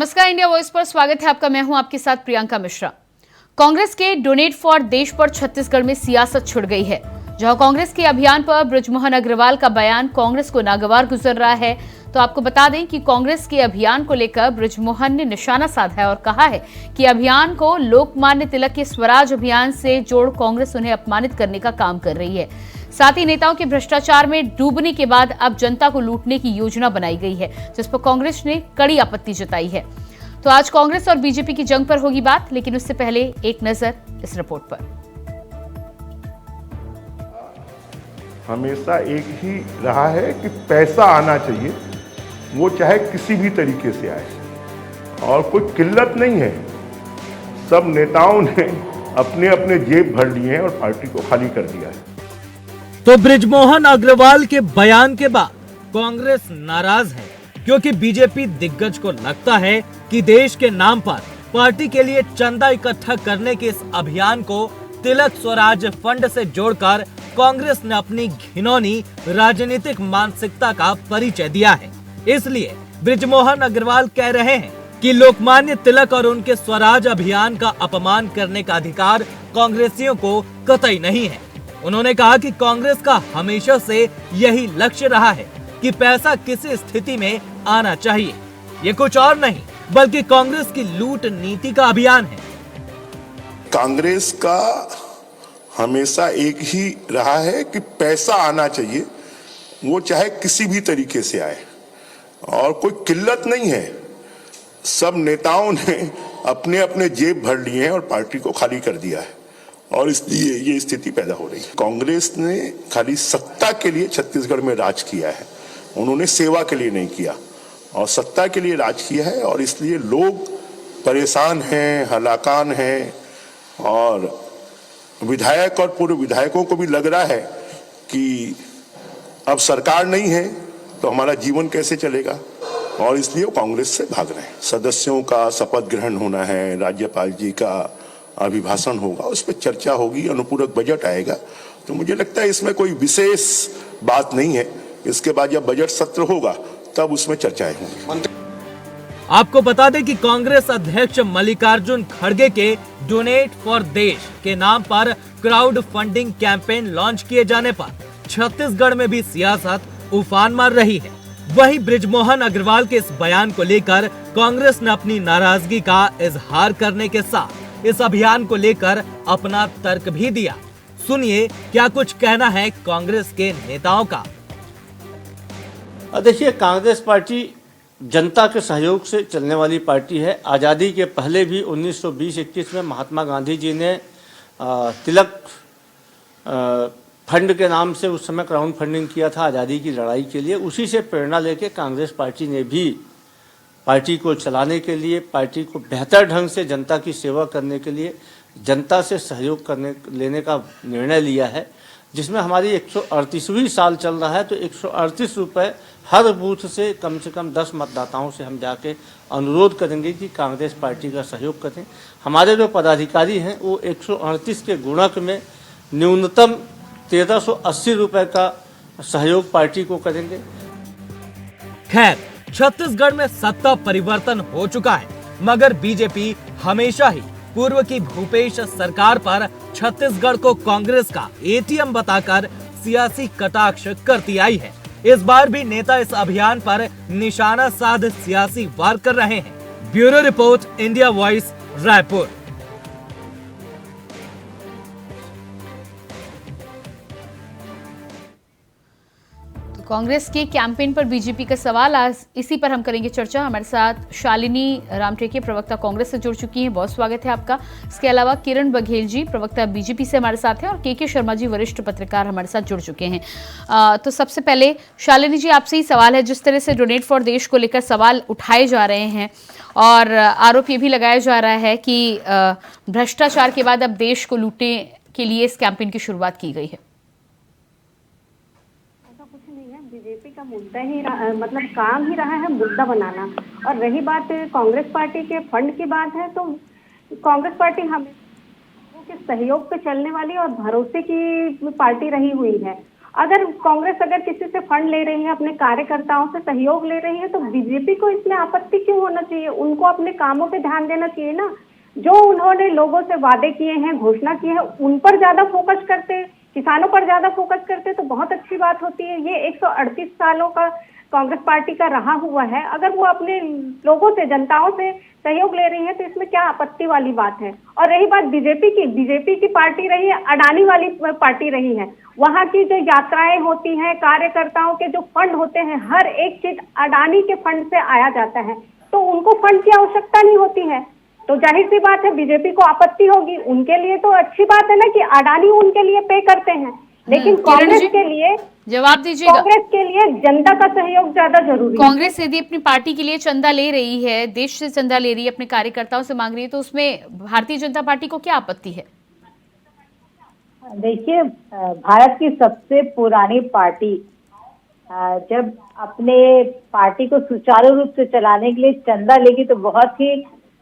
नमस्कार, India voice पर स्वागत है आपका। मैं हूं आपके साथ प्रियंका मिश्रा। कांग्रेस के डोनेट फॉर देश पर छत्तीसगढ़ में सियासत छिड़ गई है। जहां कांग्रेस के अभियान पर बृजमोहन अग्रवाल का बयान कांग्रेस को नागवार गुजर रहा है, तो आपको बता दें कि कांग्रेस के अभियान को लेकर बृजमोहन ने निशाना साधा है और कहा है कि अभियान को लोकमान्य तिलक के स्वराज अभियान से जोड़ कांग्रेस उन्हें अपमानित करने का काम कर रही है। साथ ही नेताओं के भ्रष्टाचार में डूबने के बाद अब जनता को लूटने की योजना बनाई गई है, जिस पर कांग्रेस ने कड़ी आपत्ति जताई है। तो आज कांग्रेस और बीजेपी की जंग पर होगी बात, लेकिन उससे पहले एक नजर इस रिपोर्ट पर। हमेशा एक ही रहा है कि पैसा आना चाहिए, वो चाहे किसी भी तरीके से आए, और कोई किल्लत नहीं है। सब नेताओं ने अपने अपने जेब भर लिए हैं और पार्टी को खाली कर दिया है। तो बृजमोहन अग्रवाल के बयान के बाद कांग्रेस नाराज है, क्योंकि बीजेपी दिग्गज को लगता है कि देश के नाम पर पार्टी के लिए चंदा इकट्ठा करने के इस अभियान को तिलक स्वराज फंड से जोड़कर कांग्रेस ने अपनी घिनौनी राजनीतिक मानसिकता का परिचय दिया है। इसलिए बृजमोहन अग्रवाल कह रहे हैं कि लोकमान्य तिलक और उनके स्वराज अभियान का अपमान करने का अधिकार कांग्रेसियों को कतई नहीं है। उन्होंने कहा कि कांग्रेस का हमेशा से यही लक्ष्य रहा है कि पैसा किसी स्थिति में आना चाहिए। ये कुछ और नहीं बल्कि कांग्रेस की लूट नीति का अभियान है। कांग्रेस का हमेशा एक ही रहा है कि पैसा आना चाहिए, वो चाहे किसी भी तरीके से आए, और कोई किल्लत नहीं है। सब नेताओं ने अपने अपने जेब भर लिए हैं और पार्टी को खाली कर दिया है, और इसलिए ये स्थिति पैदा हो रही है। कांग्रेस ने खाली सत्ता के लिए छत्तीसगढ़ में राज किया है, उन्होंने सेवा के लिए नहीं किया, और सत्ता के लिए राज किया है, और इसलिए लोग परेशान हैं, हलाकान हैं, और विधायक और पूर्व विधायकों को भी लग रहा है कि अब सरकार नहीं है तो हमारा जीवन कैसे चलेगा, और इसलिए वो कांग्रेस से भाग रहे हैं। सदस्यों का शपथ ग्रहण होना है, राज्यपाल जी का अभिभाषण होगा, उस पर चर्चा होगी, अनुपूरक बजट आएगा। तो मुझे लगता है इसमें कोई विशेष बात नहीं है। इसके बाद जब बजट सत्र होगा तब उसमें चर्चाएं होंगी। आपको बता दें कि कांग्रेस अध्यक्ष मल्लिकार्जुन खड़गे के डोनेट फॉर देश के नाम पर क्राउड फंडिंग कैंपेन लॉन्च किए जाने पर छत्तीसगढ़ में भी सियासत उफान मार रही है। वहीं बृजमोहन अग्रवाल के इस बयान को लेकर कांग्रेस ने अपनी नाराजगी का इजहार करने के साथ इस अभियान को लेकर अपना तर्क भी दिया। सुनिए क्या कुछ कहना है कांग्रेस के नेताओं का। देखिए, कांग्रेस पार्टी जनता के सहयोग से चलने वाली पार्टी है। आज़ादी के पहले भी 1920-21 में महात्मा गांधी जी ने तिलक फंड के नाम से उस समय क्राउड फंडिंग किया था आज़ादी की लड़ाई के लिए। उसी से प्रेरणा लेके कांग्रेस पार्टी ने भी पार्टी को चलाने के लिए, पार्टी को बेहतर ढंग से जनता की सेवा करने के लिए जनता से सहयोग लेने का निर्णय लिया है, जिसमें हमारी 138वीं साल चल रहा है। तो 138 रुपये हर बूथ से कम 10 मतदाताओं से हम जाके अनुरोध करेंगे कि कांग्रेस पार्टी का सहयोग करें। हमारे जो पदाधिकारी हैं वो 138 के गुणक में न्यूनतम 1380 रुपये का सहयोग पार्टी को करेंगे। खैर, छत्तीसगढ़ में सत्ता परिवर्तन हो चुका है, मगर बीजेपी हमेशा ही पूर्व की भूपेश सरकार पर छत्तीसगढ़ को कांग्रेस का एटीएम बताकर सियासी कटाक्ष करती आई है। इस बार भी नेता इस अभियान पर निशाना साध सियासी वार कर रहे हैं। Bureau report, India voice, Raipur. Congress के कैंपेन पर बीजेपी का सवाल, आज इसी पर हम करेंगे चर्चा। हमारे साथ शालिनी रामटेके, प्रवक्ता कांग्रेस से जुड़ चुकी हैं, बहुत स्वागत है आपका। इसके अलावा किरण बघेल जी, प्रवक्ता बीजेपी से हमारे साथ हैं, और के शर्मा जी, वरिष्ठ पत्रकार, हमारे साथ जुड़ चुके हैं। तो सबसे पहले शालिनी जी, आपसे ही सवाल है, जिस तरह से डोनेट फॉर देश को लेकर सवाल उठाए जा रहे हैं और आरोप ये भी लगाया जा रहा है कि भ्रष्टाचार के बाद अब देश को लूटने के लिए इस कैंपेन की शुरुआत की गई है। बीजेपी का मुद्दा ही मतलब काम ही रहा है मुद्दा बनाना। और रही बात कांग्रेस पार्टी के फंड की बात है, तो कांग्रेस पार्टी हमें के सहयोग पे चलने वाली और भरोसे की पार्टी रही हुई है। अगर कांग्रेस अगर किसी से फंड ले रही है, अपने कार्यकर्ताओं से सहयोग ले रही है, तो बीजेपी को इसमें आपत्ति क्यों होना चाहिए? उनको अपने कामों पे ध्यान देना चाहिए ना। जो उन्होंने लोगों से वादे किए हैं, घोषणा की है, उन पर ज्यादा फोकस करते, किसानों पर ज्यादा फोकस करते तो बहुत अच्छी बात होती है। ये 138 सालों का कांग्रेस पार्टी का रहा हुआ है। अगर वो अपने लोगों से, जनताओं से सहयोग ले रही है तो इसमें क्या आपत्ति वाली बात है? और रही बात बीजेपी की पार्टी रही है, अडानी वाली पार्टी रही है। वहाँ की जो यात्राएं होती हैं, कार्यकर्ताओं के जो फंड होते हैं, हर एक चीज अडानी के फंड से आया जाता है, तो उनको फंड की आवश्यकता नहीं होती है। तो जाहिर सी बात है बीजेपी को आपत्ति होगी। उनके लिए तो अच्छी बात है ना कि अडानी उनके लिए पे करते हैं, लेकिन कांग्रेस के लिए, जवाब दीजिएगा। कांग्रेस के लिए जनता का सहयोग ज्यादा जरूरी है। कांग्रेस यदि अपनी पार्टी के लिए चंदा ले रही है, देश से चंदा ले रही है, अपने कार्यकर्ताओं से मांग रही है, तो उसमें भारतीय जनता पार्टी को क्या आपत्ति है? देखिए, भारत की सबसे पुरानी पार्टी जब अपने पार्टी को सुचारू रूप से चलाने के लिए चंदा लेगी तो बहुत ही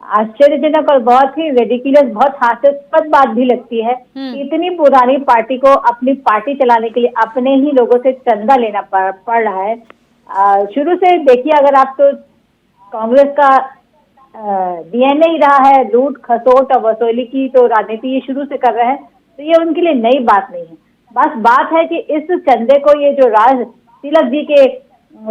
आश्चर्यजनक और बहुत ही रेडिकुलस, बहुत हास्यास्पद बात भी लगती है कि इतनी पुरानी पार्टी को अपनी पार्टी चलाने के लिए अपने ही लोगों से चंदा लेना पड़ रहा है। शुरू से देखिए, अगर आप तो कांग्रेस का डीएनए ही रहा है लूट खसोट और वसूली की, तो राजनीति ये शुरू से कर रहे हैं, तो ये उनके लिए नई बात नहीं है। बस बात है कि इस चंदे को, ये जो राज तिलक जी के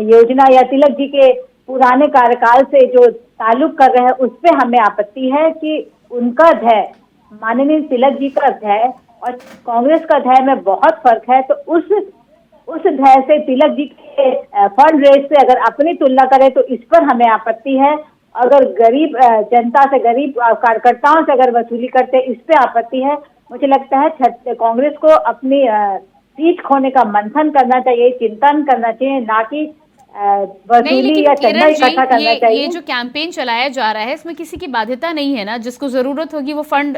योजना या तिलक जी के पुराने कार्यकाल से जो ताल्लुक कर रहे हैं, उस पे हमें आपत्ति है कि उनका ध्येय, माननीय तिलक जी का ध्येय और कांग्रेस का ध्येय में बहुत फर्क है। तो उस ध्येय से, तिलक जी के फंड रेज से अगर अपनी तुलना करें तो इस पर हमें आपत्ति है। अगर गरीब जनता से, गरीब कार्यकर्ताओं से अगर वसूली करते, इस पे आपत्ति है। मुझे लगता है कांग्रेस को अपनी सीट खोने का मंथन करना चाहिए, चिंतन करना चाहिए, ना कि वसूली या चंदा इकट्ठा करना चाहिए। ये जो कैंपेन चलाया जा रहा है, इसमें किसी की बाध्यता नहीं है ना। जिसको जरूरत होगी वो फंड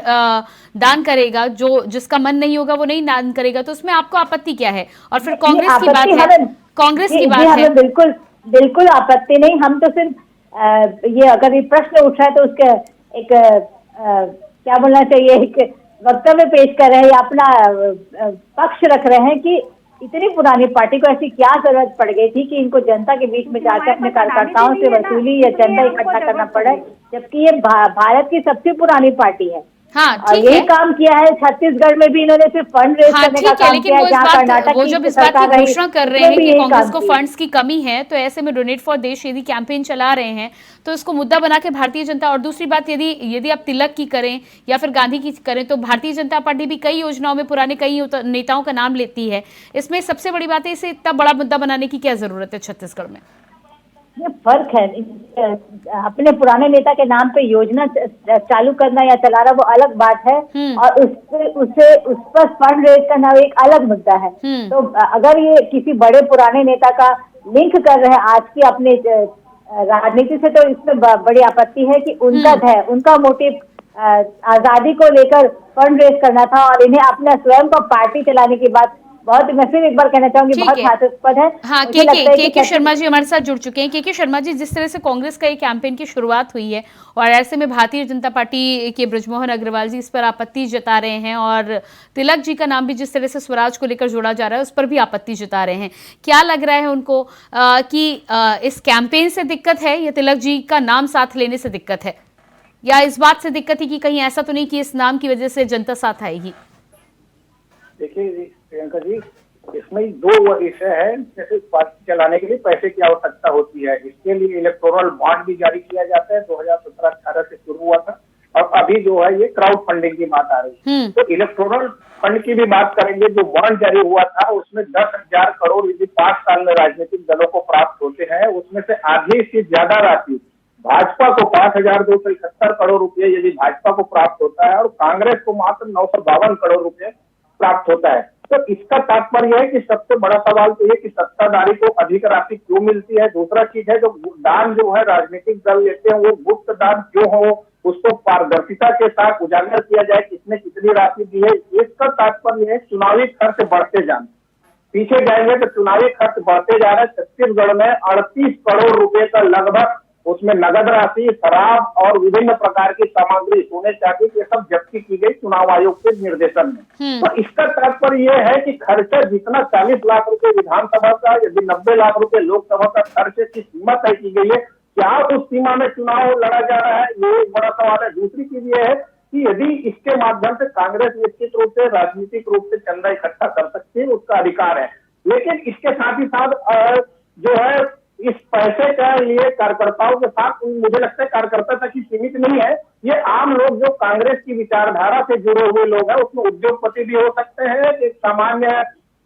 दान करेगा, जो जिसका मन नहीं होगा वो नहीं दान करेगा, तो उसमें आपको आपत्ति क्या है? और फिर कांग्रेस की बात है, कांग्रेस की बात है, बिल्कुल आपत्ति नहीं। हम तो सिर्फ ये, अगर ये प्रश्न उठ रहा है तो उसके एक क्या बोलना चाहिए, एक वक्तव्य पेश कर रहे हैं या अपना पक्ष रख रहे हैं कि इतनी पुरानी पार्टी को ऐसी क्या जरूरत पड़ गई थी कि इनको जनता के बीच में जाकर अपने कार्यकर्ताओं से वसूली या चंदा इकट्ठा करना पड़े, जबकि ये भारत की सबसे पुरानी पार्टी है। हाँ, और यही काम किया है छत्तीसगढ़ में भी, इन्होंने सिर्फ फंड रेज करने का काम किया है। जहाँ कर्नाटक वो जब इस बात की घोषणा कर रहे हैं कि कांग्रेस को फंड्स की कमी है, तो ऐसे में डोनेट फॉर देश यदि कैंपेन चला रहे हैं तो इसको मुद्दा बना के भारतीय जनता, और दूसरी बात यदि आप तिलक की करें या फिर गांधी की करें, तो भारतीय जनता पार्टी भी कई योजनाओं में पुराने कई नेताओं का नाम लेती है। इसमें सबसे बड़ी बात है, इसे इतना बड़ा मुद्दा बनाने की क्या जरूरत है छत्तीसगढ़ में? ये फर्क है। अपने पुराने नेता के नाम पे योजना चालू करना या चला रहा, वो अलग बात है, और उस पर फंड रेज करना एक अलग मुद्दा है। तो अगर ये किसी बड़े पुराने नेता का लिंक कर रहे हैं आज की अपने राजनीति से, तो इसमें बड़ी आपत्ति है कि उनका ध्येय, उनका मोटिव आजादी को लेकर फंड रेज करना था, और इन्हें अपना स्वयं का पार्टी चलाने की बात बहुत, मैं फिर एक बार कहना चाहूंगी, बहुत हास्यास्पद है। हाँ, के शर्मा जी हमारे साथ जुड़ चुके हैं। के शर्मा जी, जिस तरह से कांग्रेस का ये कैंपेन की शुरुआत हुई है और ऐसे में भारतीय जनता पार्टी के बृजमोहन अग्रवाल जी इस पर आपत्ति जता रहे हैं, और तिलक जी का नाम भी जिस तरह से स्वराज को लेकर जोड़ा जा रहा है उस पर भी आपत्ति जता रहे हैं, क्या लग रहा है उनको कि इस कैंपेन से दिक्कत है या तिलक जी का नाम साथ लेने से दिक्कत है, या इस बात से दिक्कत है कि कहीं ऐसा तो नहीं कि इस नाम की वजह से जनता साथ आएगी? देखिए प्रियंका जी, इसमें दो विषय है। जैसे पार्टी चलाने के लिए पैसे की आवश्यकता होती है, इसके लिए इलेक्टोरल बॉन्ड भी जारी किया जाता है, 2017-18 से शुरू हुआ था, और अभी जो है ये क्राउड फंडिंग की बात आ रही है। तो इलेक्टोरल फंड की भी बात करेंगे। जो बॉन्ड जारी हुआ था उसमें 10,000 करोड़ यदि 5 साल में राजनीतिक दलों को प्राप्त होते हैं, उसमें से आधी से ज्यादा राशि भाजपा को 5,271 करोड़ रुपए यदि भाजपा को प्राप्त होता है, और कांग्रेस को मात्र 952 करोड़ रुपए प्राप्त होता है। तो इसका तात्पर्य है कि सबसे बड़ा सवाल तो ये कि सत्ताधारी को अधिक राशि क्यों मिलती है। दूसरा चीज है, जो दान जो है राजनीतिक दल लेते हैं वो गुप्त दान क्यों हो, उसको पारदर्शिता के साथ उजागर किया जाए किसने कितनी राशि दी है। इसका तात्पर्य है चुनावी खर्च बढ़ते जाना। पीछे जाएंगे तो चुनावी खर्च बढ़ते जा रहे हैं। छत्तीसगढ़ में 38 करोड़ रुपए का लगभग उसमें नगद राशि, शराब और विभिन्न प्रकार की सामग्री, सोने चांदी ये सब जब्ती की गई चुनाव आयोग के निर्देशन में। तो इसका तात्पर्य यह है कि खर्चा जितना 40 लाख रुपए विधानसभा का, यदि 90 लाख रुपए लोकसभा का खर्च की सीमा तय की गई है, क्या उस सीमा में चुनाव लड़ा जा रहा है, ये एक बड़ा सवाल है। दूसरी चीज ये है कि यदि इसके माध्यम से कांग्रेस निश्चित रूप से राजनीतिक रूप से चंदा इकट्ठा कर सकती है, उसका अधिकार है, लेकिन इसके साथ ही साथ जो है इस पैसे के लिए कार्यकर्ताओं के साथ, मुझे लगता है कार्यकर्ता तक ही सीमित नहीं है, ये आम लोग जो कांग्रेस की विचारधारा से जुड़े हुए लोग हैं, उसमें उद्योगपति भी हो सकते हैं, एक सामान्य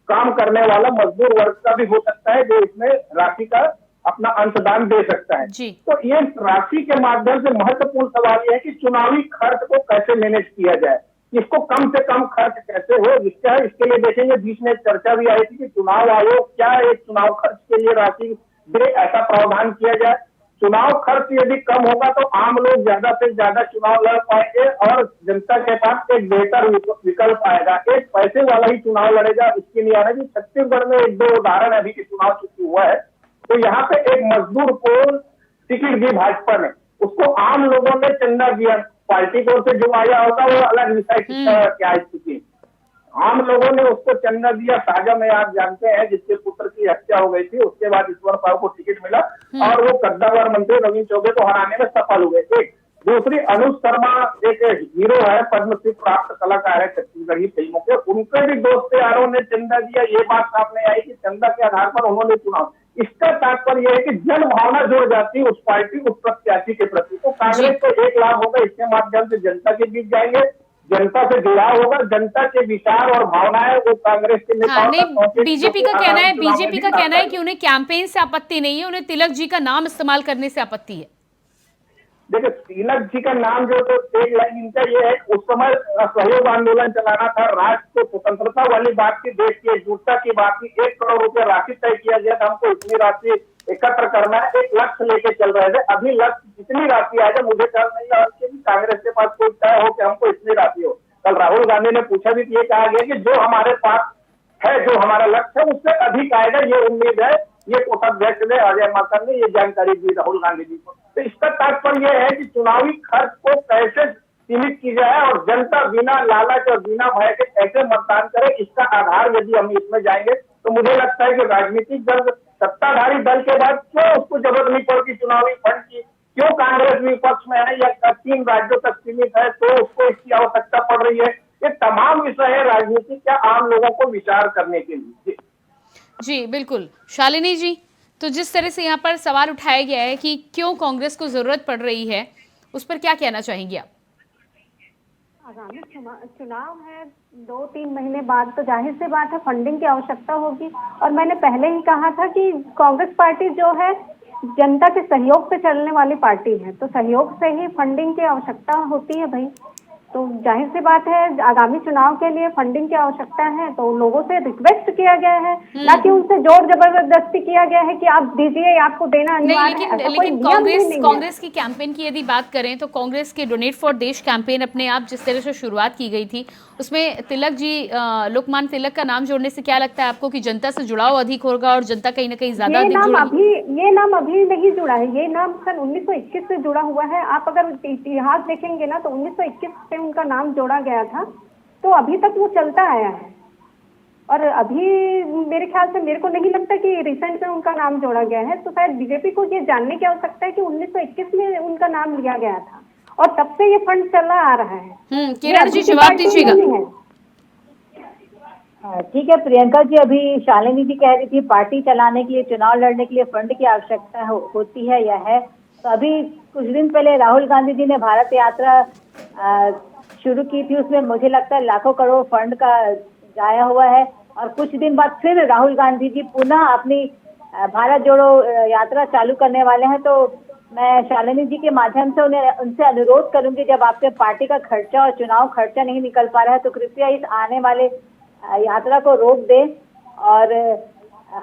काम करने वाला मजदूर वर्ग का भी हो सकता है जो इसमें राशि का अपना अंशदान दे सकता है। तो ये राशि के माध्यम से महत्वपूर्ण सवाल यह है कि चुनावी खर्च को कैसे मैनेज किया जाए, इसको कम से कम खर्च कैसे हो, इसके लिए देखेंगे बीच में चर्चा भी आई थी कि चुनाव आयोग क्या एक चुनाव खर्च के लिए राशि दे, ऐसा प्रावधान किया जाए। चुनाव खर्च यदि कम होगा तो आम लोग ज्यादा से ज्यादा चुनाव लड़ पाएंगे और जनता के पास एक बेहतर विकल्प आएगा। एक पैसे वाला ही चुनाव लड़ेगा, इसकी नहीं आ रहा है। छत्तीसगढ़ में एक दो उदाहरण अभी के चुनाव चुकी हुआ है, तो यहाँ पे एक मजदूर को टिकट दी भाजपा ने, उसको आम लोगों ने चंदा दिया, पार्टी की ओर से जो आया होगा वो अलग विषय की क्या स्थिति, आम लोगों ने उसको चंदा दिया। साझा में आप जानते हैं जिसके पुत्र की हत्या हो गई थी, उसके बाद ईश्वर साहु को टिकट मिला और वो कद्दावर मंत्री रविंद्र चौबे को हराने में सफल हुए। एक दूसरी अनुज शर्मा एक हीरो है, पद्मश्री प्राप्त कलाकार है छत्तीसगढ़ी फिल्मों के, उनके भी दोस्त यारों ने चंदा दिया। ये बात सामने आई कि चंदा के आधार पर उन्होंने चुनाव, इसका तात्पर्य यह है कि जन भावना जुड़ जाती है उस पार्टी, उस प्रत्याशी के प्रति। तो कांग्रेस को एक लाभ होगा, इसके माध्यम से जनता के बीच जाएंगे, जनता से जुड़ाव होगा, जनता के विचार और भावनाएं वो कांग्रेस के नेताओं तक पहुंचे। बीजेपी का कहना है कि उन्हें कैंपेन से आपत्ति नहीं है, उन्हें तिलक जी का नाम इस्तेमाल करने से आपत्ति है। देखिए तिलक जी का नाम जो तो एक लाइन इनका ये है, उस समय सहयोग आंदोलन चलाना था, राष्ट्र को स्वतंत्रता वाली बात की, देश की एकजुटता की बात की, 1 करोड़ रुपया राशि तय किया गया था, हमको इतनी राशि एकत्र करना है, एक लक्ष्य लेके चल रहे थे। अभी लक्ष्य जितनी राशि आ जाए मुझे ख्याल नहीं है कि कांग्रेस के पास कोई तय हो कि हमको इतनी राशि हो। कल राहुल गांधी ने पूछा भी, ये कहा गया कि जो हमारे पास है, जो हमारा लक्ष्य है उससे अधिक आएगा, ये उम्मीद है। ये कोषाध्यक्ष ने, अजय माकन ने ये जानकारी दी राहुल गांधी जी को। तो इसका तात्पर्य यह है कि चुनावी खर्च को कैसे सीमित की जाए और जनता बिना लालच और बिना भय के कैसे मतदान करे, इसका आधार यदि हम इसमें जाएंगे तो मुझे लगता है कि राजनीतिक दल, सत्ताधारी दल के बाद क्यों उसको जरूरत नहीं पड़ती चुनावी फंड की, क्यों कांग्रेस विपक्ष में है या 3 राज्यों तक सीमित है तो उसको इसकी आवश्यकता पड़ रही है। ये तमाम विषय है राजनीति के आम लोगों को विचार करने के लिए। जी बिल्कुल। शालिनी जी, तो जिस तरह से यहाँ पर सवाल उठाया गया है कि क्यों कांग्रेस को जरूरत पड़ रही है, उस पर क्या कहना चाहेंगे आप? आगामी चुनाव है 2-3 महीने बाद, तो जाहिर सी बात है फंडिंग की आवश्यकता होगी। और मैंने पहले ही कहा था कि कांग्रेस पार्टी जो है जनता के सहयोग से चलने वाली पार्टी है, तो सहयोग से ही फंडिंग की आवश्यकता होती है भाई। तो जाहिर सी बात है आगामी चुनाव के लिए फंडिंग की आवश्यकता है, तो लोगों से रिक्वेस्ट किया गया है, ना कि उनसे जोर जबरदस्ती किया गया है कि आप दीजिए, आपको देना अनिवार्य है। लेकिन कांग्रेस की कैंपेन की यदि बात करें तो कांग्रेस के डोनेट फॉर देश कैंपेन अपने आप जिस तरह से शुरुआत की गई थी, उसमें तिलक जी, लोकमान्य तिलक का नाम जोड़ने से क्या लगता है आपको कि जनता से जुड़ाव अधिक होगा और जनता कहीं ना कहीं ज्यादा ये नाम अभी नहीं जुड़ा है, ये नाम सन 1921 से जुड़ा हुआ है। आप अगर इतिहास देखेंगे ना तो 1921 से उनका नाम जोड़ा गया था, तो अभी तक वो चलता आया है। और अभी मेरे ख्याल से, मेरे को नहीं लगता कि रिसेंट में उनका नाम जोड़ा गया है, तो शायद बीजेपी को ये जानने की आवश्यकता है कि 1921 में उनका नाम लिया गया था और तब से ये फंड चला आ रहा है। किरण जी जवाब दीजिएगा। ठीक है प्रियंका जी, अभी शालिनी जी कह रही थी पार्टी चलाने के लिए, चुनाव लड़ने के लिए फंड की आवश्यकता होती है या है। तो अभी कुछ दिन पहले राहुल गांधी जी ने भारत यात्रा शुरू की थी, उसमें मुझे लगता है लाखों करोड़ फंड का जाया हुआ है। और कुछ दिन बाद फिर राहुल गांधी जी पुनः अपनी भारत जोड़ो यात्रा चालू करने वाले हैं। तो मैं शालिनी जी के माध्यम से उनसे अनुरोध करूंगी, जब आपके पार्टी का खर्चा और चुनाव खर्चा नहीं निकल पा रहा है तो कृपया इस आने वाले यात्रा को रोक दें और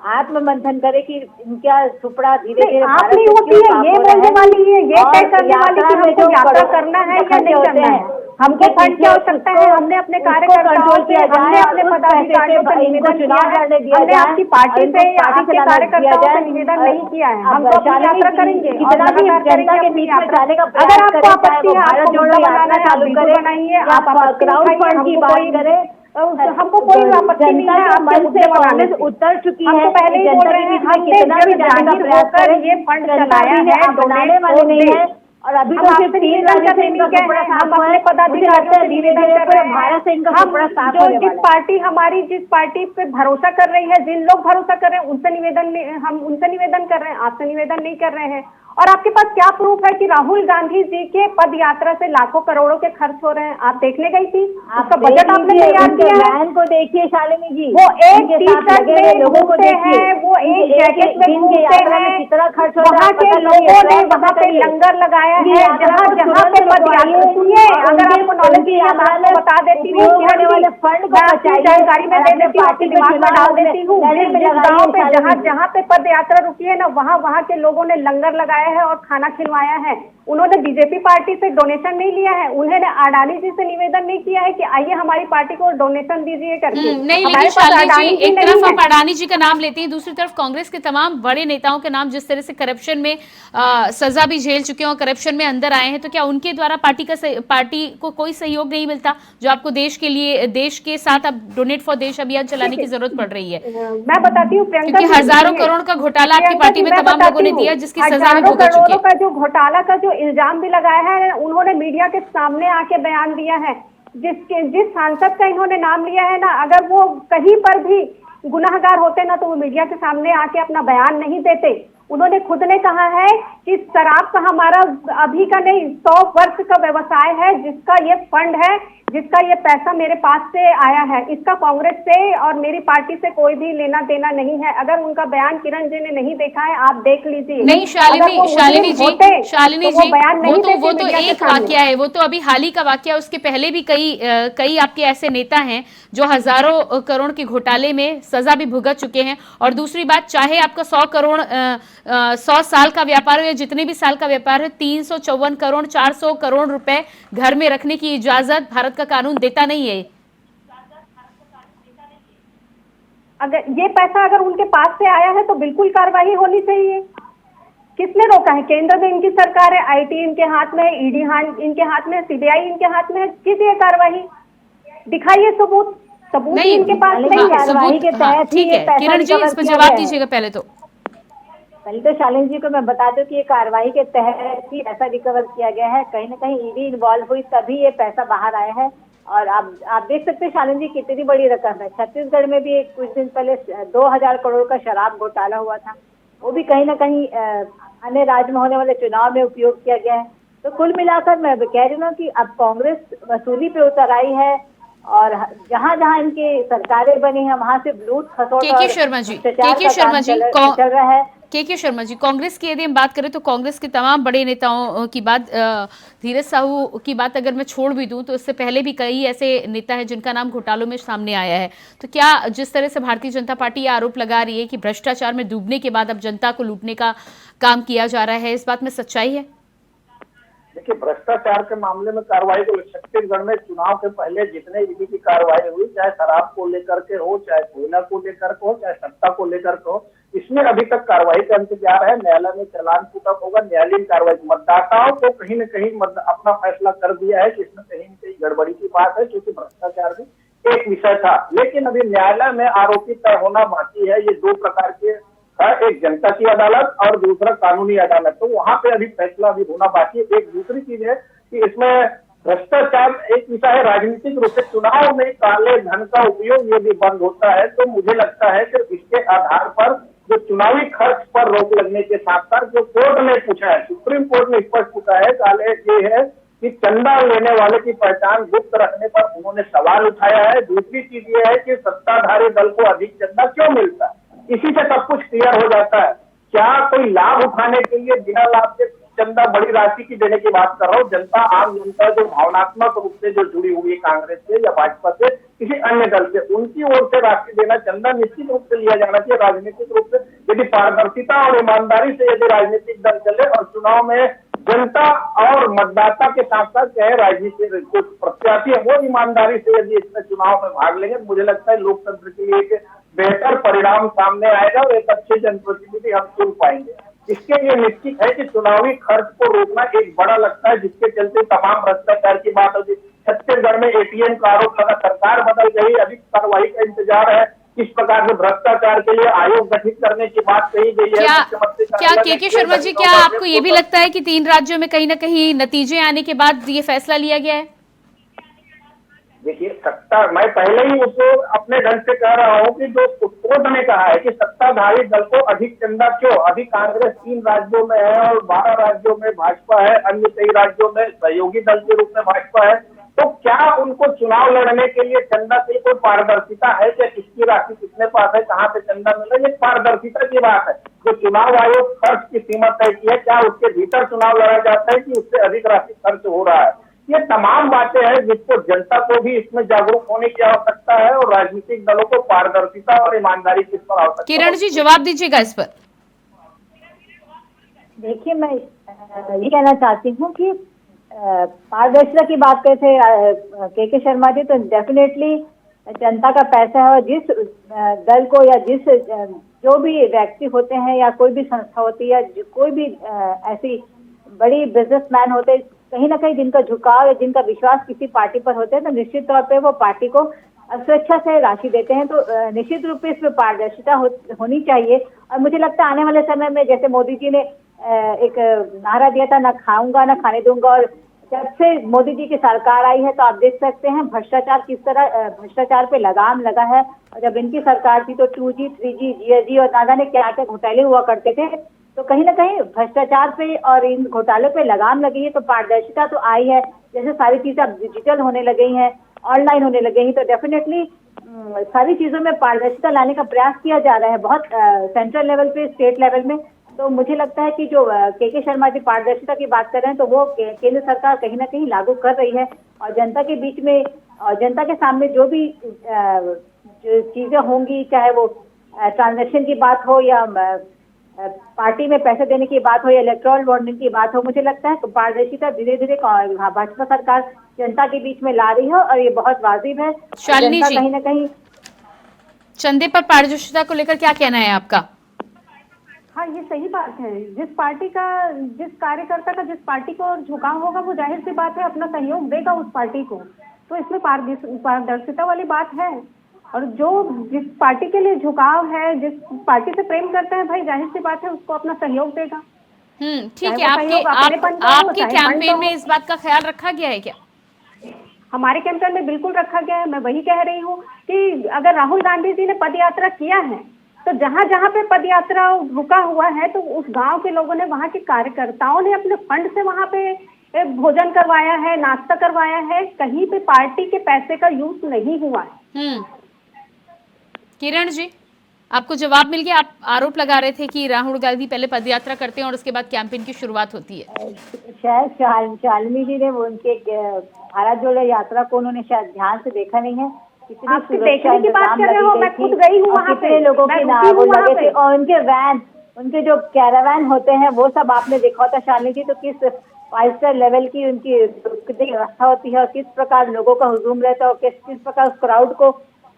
आत्ममंथन करे कि इनका सुपड़ा धीरे धीरे आप नहीं होती है, ये बोलने वाली है, ये तय करने वाली कि हमको यात्रा करना है या नहीं करना है। हमको फंड की आवश्यकता है, हमने अपने कार्यकर्ताओं से, हमने अपने पदाधिकारियों से निवेदन किया है, हमने आपकी पार्टी से या आपके कार्यकर्ताओं से निवेदन नहीं किया है। हम तो अपनी यात्रा करेंगे और लगातार करेंगे अपनी यात्रा। अगर आपको आपत्ति है, आपको मुद्दा बनाना है, आप बिल्कुल बनाइए, आप क्राउड फंड की बात करें, हमको कोई आपत्ति नहीं है। आपके मुद्दे बनाने से उतर चुकी है, पहले ही बोल रहे हैं, हमने जब जाहिर होकर ये फंड चलाया है, बनाने वाले नहीं है। और अभी तो सिर्फ 3 राज्य से इनका कपड़ा साफ हुआ है, पदाधिकारियों से निवेदन कर रहे हैं, भारत से इनका कपड़ा साफ होने वाला है। जिस पार्टी पे भरोसा कर रही है, जिन लोग भरोसा कर रहे हैं, हम उनसे निवेदन कर रहे हैं, आपसे निवेदन नहीं कर रहे हैं। और आपके पास क्या प्रूफ है कि राहुल गांधी जी के पद यात्रा से लाखों करोड़ों के खर्च हो रहे हैं? आप देखने गई थी, उसका बजट आपने तैयार किया है? बयान को देखिए शालिनी जी, वो एक टी-शर्ट में लोगों को हैं, वो एक जैकेट में घूमते हैं, कितना खर्च हो रहा है। वहाँ के लोगों ने वहाँ पे लंगर लगाया है, जहाँ जहाँ पे पद यात्रा। सुनिए, अगर आपको नॉलेज की आपको बता देती हूँ, फंड को जानकारी में दे देती हूँ, आपके दिमाग में डाल देती हूँ। गाँव पे जहाँ पे पद यात्रा रुकी है ना, वहाँ के लोगों ने लंगर लगाया है और खाना खिलवाया है। उन्होंने बीजेपी पार्टी से डोनेशन नहीं लिया है, उन्होंने अडानी जी से निवेदन नहीं किया है कि आइए हमारी पार्टी को डोनेशन दीजिए करके। नहीं, लेकिन शालिनी जी, एक तरफ आप अडानी जी का नाम लेते हैं, दूसरी तरफ कांग्रेस के तमाम बड़े नेताओं के नाम जिस तरह से करप्शन में सजा भी झेल चुके हैं और करप्शन में अंदर आए हैं, तो क्या उनके द्वारा पार्टी को कोई सहयोग नहीं मिलता जो आपको देश के लिए, देश के साथ अब डोनेट फॉर देश अभियान चलाने की जरूरत पड़ रही है? मैं बताती हूँ प्रियंका, क्योंकि हजारों करोड़ का घोटाला आपकी पार्टी में तमाम लोगों ने दिया, जिसकी सजा भी भुगत चुके हैं। का जो घोटाला का जो इल्जाम भी लगाया है, उन्होंने मीडिया के सामने आके बयान दिया है। जिस सांसद का इन्होंने नाम लिया है ना, अगर वो कहीं पर भी गुनाहगार होते ना, तो वो मीडिया के सामने आके अपना बयान नहीं देते। उन्होंने खुद ने कहा है कि शराब का हमारा अभी का नहीं 100 वर्ष का व्यवसाय है, जिसका ये फंड है, जिसका ये पैसा मेरे पास से आया है, इसका कांग्रेस से और मेरी पार्टी से कोई भी लेना देना नहीं है। अगर उनका बयान किरण जी ने नहीं देखा है, आप देख लीजिए। नहीं शालिनी जी, वो तो एक वाकया है, वो तो अभी हाल ही का वाकया। उसके पहले भी कई आपके ऐसे नेता हैं जो हजारों करोड़ के घोटाले में सजा भी भुगत चुके हैं। और दूसरी बात, चाहे आपका 100 साल का व्यापार हो या जितने भी साल का व्यापार है, 354 करोड़ 400 करोड़ रुपए घर में रखने की इजाजत भारत का कानून देता नहीं है। अगर ये पैसा अगर उनके पास से आया है तो बिल्कुल कार्रवाई होनी चाहिए। किसने रोका है? केंद्र में इनकी सरकार है, आईटी इनके हाथ में है, ईडी इनके हाथ में है, सीबीआई इनके हाथ में है। कीजिए कार्रवाई, दिखाइए सबूत नहीं, इनके पास नहीं है। कार्रवाई के तहत ठीक है। किरण जी, इस पर जवाब दीजिएगा। पहले तो शालिनी जी को मैं बता दूं कि ये कार्रवाई के तहत ही ऐसा रिकवर किया गया है, कहीं ना कहीं ईडी इन्वॉल्व हुई तभी ये पैसा बाहर आया है। और आप देख सकते हैं शालिनी जी कितनी बड़ी रकम है। छत्तीसगढ़ में भी कुछ दिन पहले 2000 करोड़ का शराब घोटाला हुआ था, वो भी कहीं ना कहीं अन्य राज्य में होने वाले चुनाव में उपयोग किया गया है। तो कुल मिलाकर मैं कह रही हूँ कि अब कांग्रेस वसूली पे उतर आई है और जहाँ जहाँ इनकी सरकारें बनी है वहां से लूट खसोट चल रहा है। के शर्मा जी, कांग्रेस की यदि हम बात करें तो कांग्रेस के तमाम बड़े नेताओं की बात, धीरज साहू की बात अगर मैं छोड़ भी दूं तो इससे पहले भी कई ऐसे नेता हैं जिनका नाम घोटालों में सामने आया है। तो क्या जिस तरह से भारतीय जनता पार्टी ये आरोप लगा रही है कि भ्रष्टाचार में डूबने के बाद अब जनता को लूटने का काम किया जा रहा है, इस बात में सच्चाई है? देखिए, भ्रष्टाचार के मामले में कार्रवाई को छत्तीसगढ़ में चुनाव के पहले जितने ईडी की कार्रवाई हुई, चाहे शराब को लेकर के हो, चाहे कोयला को लेकर के हो, चाहे सत्ता को लेकर के हो, इसमें अभी तक कार्रवाई का इंतजार है। न्यायालय में चालान पुटअप होगा, न्यायालयीन कार्रवाई। मतदाताओं को कहीं न कहीं अपना फैसला कर दिया है कि इसमें कहीं न कहीं गड़बड़ी की बात है, क्योंकि भ्रष्टाचार भी एक विषय था। लेकिन अभी न्यायालय में आरोपी तय होना बाकी है। ये दो प्रकार के, एक जनता की अदालत और दूसरा कानूनी अदालत, तो वहां पे अभी फैसला भी होना बाकी है। एक दूसरी चीज है कि इसमें भ्रष्टाचार एक विषय है, राजनीतिक रूप से चुनाव में काले धन का उपयोग यदि बंद होता है तो मुझे लगता है कि इसके आधार पर जो चुनावी खर्च पर रोक लगने के साथ साथ जो कोर्ट ने पूछा है, सुप्रीम कोर्ट ने स्पष्ट पूछा है, काले ये है कि चंदा लेने वाले की पहचान गुप्त रखने पर उन्होंने सवाल उठाया है। दूसरी चीज ये है कि सत्ताधारी दल को अधिक चंदा क्यों मिलता है, इसी से सब कुछ क्लियर हो जाता है। क्या कोई लाभ उठाने के लिए बिना लाभ के चंदा बड़ी राशि की देने की बात कर रहा हूँ? जनता, आम जनता जो भावनात्मक रूप से जो जुड़ी हुई है कांग्रेस से या भाजपा से, किसी अन्य दल से, उनकी ओर से राशि देना, चंदा निश्चित रूप से लिया जाना चाहिए। राजनीतिक रूप से यदि पारदर्शिता और ईमानदारी से यदि राजनीतिक दल चले और चुनाव में जनता और मतदाता के साथ साथ चाहे राजनीतिक कुछ प्रत्याशी है वो ईमानदारी से यदि इसमें चुनाव में भाग लेंगे, मुझे लगता है लोकतंत्र के लिए एक बेहतर परिणाम सामने आएगा और एक अच्छे जनप्रतिनिधि हम चुन पाएंगे। इसके लिए निश्चित है कि चुनावी खर्च को रोकना एक बड़ा लगता है, जिसके चलते तमाम भ्रष्टाचार की बात होती है। छत्तीसगढ़ में एटीएम का आरोप लगा, सरकार बदल गई, अभी कार्रवाई का इंतजार है। किस प्रकार से भ्रष्टाचार के लिए आयोग गठित करने की बात कही गई है। क्या के शर्मा जी, क्या आपको ये भी लगता है कि 3 राज्यों में कहीं ना कहीं नतीजे आने के बाद ये फैसला लिया गया है? देखिए, सत्ता, मैं पहले ही उसको अपने ढंग से कह रहा हूँ कि जो कोर्ट ने कहा है कि सत्ताधारी दल को अधिक चंदा क्यों, अभी कांग्रेस 3 राज्यों में है और 12 राज्यों में भाजपा है, अन्य कई राज्यों में सहयोगी दल के रूप में भाजपा है। तो क्या उनको चुनाव लड़ने के लिए चंदा से कोई पारदर्शिता है कि किसकी राशि कितने पास है, कहाँ से चंदा मिल रहा है? ये पारदर्शिता की बात है। जो चुनाव आयोग खर्च की सीमा तय की है, क्या उसके भीतर चुनाव लड़ा जाता है कि उससे अधिक राशि खर्च हो रहा है? ये तमाम बातें हैं जिसको जनता को भी इसमें जागरूक होने की आवश्यकता है और राजनीतिक दलों को पारदर्शिता और ईमानदारी की इस पर आवश्यकता। किरण जी, जवाब दीजिएगा इस पर। देखिए, मैं ये कहना चाहती हूँ कि पारदर्शिता की बात करते थे के शर्मा जी, तो डेफिनेटली जनता का पैसा है और जिस दल को या जिस जो भी व्यक्ति होते हैं या कोई भी संस्था होती है या कोई भी ऐसी बड़ी बिजनेसमैन होते हैं, कहीं ना कहीं जिनका झुकाव या जिनका विश्वास किसी पार्टी पर होते हैं, तो निश्चित तौर पे वो पार्टी को स्वेच्छा से राशि देते हैं। तो निश्चित रूप से इसमें पारदर्शिता होनी चाहिए। और मुझे लगता है आने वाले समय में, जैसे मोदी जी ने एक नारा दिया था, ना खाऊंगा ना खाने दूंगा, और जब से मोदी जी की सरकार आई है तो आप देख सकते हैं भ्रष्टाचार किस तरह भ्रष्टाचार पे लगाम लगा है। और जब इनकी सरकार थी तो 2G 3G GSG और ना जाने क्या क्या घोटाले हुआ करते थे, तो कहीं ना कहीं भ्रष्टाचार पे और इन घोटालों पे लगाम लगी है। तो पारदर्शिता तो आई है, जैसे सारी चीजें अब डिजिटल होने लगी हैं, ऑनलाइन होने लगे हैं, तो डेफिनेटली सारी चीजों में पारदर्शिता लाने का प्रयास किया जा रहा है, बहुत सेंट्रल लेवल पे, स्टेट लेवल में। तो मुझे लगता है कि जो के शर्मा जी पारदर्शिता की बात कर रहे हैं, तो वो केंद्र सरकार कहीं ना कहीं लागू कर रही है। और जनता के बीच में और जनता के सामने जो भी चीजें होंगी, चाहे वो ट्रांजैक्शन की बात हो या पार्टी में पैसे देने की बात हो या इलेक्ट्रल बॉन्डिंग की बात हो, मुझे लगता है पारदर्शिता धीरे धीरे भाजपा सरकार जनता के बीच में ला रही है और ये बहुत वाजिब है। शालिनी जी, कहीं ना कहीं चंदे पर पारदर्शिता को लेकर क्या कहना है आपका? हाँ, ये सही बात है। जिस पार्टी का, जिस कार्यकर्ता का जिस पार्टी को झुकाव होगा, वो जाहिर सी बात है अपना सहयोग देगा उस पार्टी को। तो इसमें पारदर्शिता वाली बात है। और जो जिस पार्टी के लिए झुकाव है, जिस पार्टी से प्रेम करते हैं, भाई जाहिर सी बात है उसको अपना सहयोग देगा। ठीक है। आपके कैंपेन में इस बात का ख्याल रखा गया है क्या? हमारे कैंपेन में बिल्कुल रखा गया है। मैं वही कह रही हूँ कि अगर राहुल गांधी जी ने पद यात्रा किया है, तो जहाँ जहाँ पे पद यात्रा रुका हुआ है, तो उस गांव के लोगों ने, वहाँ के कार्यकर्ताओं ने अपने फंड से वहाँ पे भोजन करवाया है, नाश्ता करवाया है। कहीं पे पार्टी के पैसे का यूज नहीं हुआ है। किरण जी, आपको जवाब मिल गया? आप आरोप लगा रहे थे कि राहुल गांधी पहले पदयात्रा करते हैं और उसके बाद कैंपेन की शुरुआत होती है। शायद शालिनी जी ने वो उनके भारत जोड़ो यात्रा को उन्होंने शायद ध्यान से देखा नहीं है। आप देखने की बात कर रहे हो, मैं खुद गई हूँ वहाँ पे, कितने लोगों के नाम वो लगे थे और उनके वैन, उनके जो कैरावैन होते हैं वो सब आपने देखा होता शालिनी जी। तो किस 5 स्टार लेवल की उनकी कितनी व्यवस्था होती है और किस प्रकार लोगों का हुजूम रहता है और किस प्रकार उस क्राउड को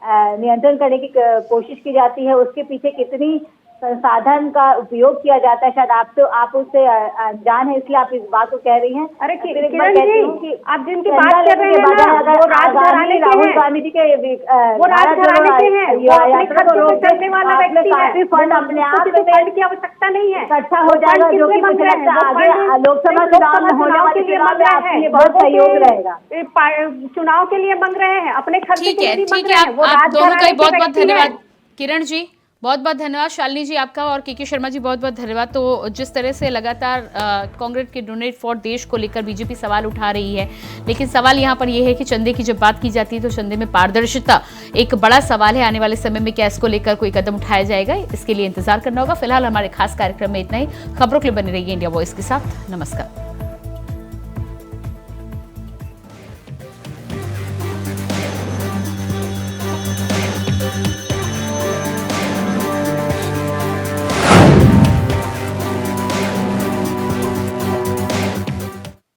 नियंत्रण करने की कोशिश की जाती है, उसके पीछे कितनी संसाधन का उपयोग किया जाता है। शायद आप उससे अनजान है, इसलिए आप इस बात को कह रही हैं। अरे किरण जी, आप जिनकी बात कर रहे हैं ना, वो राजघराने के राहुल गांधी जी के, वो राजघराने के हैं, वो अपने खर्चे पे चलने वाला व्यक्ति है। काफी फंड अपने आप में फंड की आवश्यकता नहीं है, इकट्ठा हो जाएगा, जो कि मुझे लगता है आगे लोकसभा चुनाव होने वाले चुनाव में आपके लिए बहुत सहयोग रहेगा। चुनाव के लिए मांग रहे हैं, अपने खर्चे के लिए मांग रहे हैं। आप दोनों का बहुत बहुत धन्यवाद। किरण जी बहुत बहुत धन्यवाद, शालिनी जी आपका, और के शर्मा जी बहुत बहुत धन्यवाद। तो जिस तरह से लगातार कांग्रेस के डोनेट फॉर देश को लेकर बीजेपी सवाल उठा रही है, लेकिन सवाल यहाँ पर यह है कि चंदे की जब बात की जाती है तो चंदे में पारदर्शिता एक बड़ा सवाल है। आने वाले समय में क्या इसको लेकर कोई कदम उठाया जाएगा, इसके लिए इंतजार करना होगा। फिलहाल हमारे खास कार्यक्रम में इतना ही। खबरों के लिए बने रहिए इंडिया वॉइस के साथ। नमस्कार।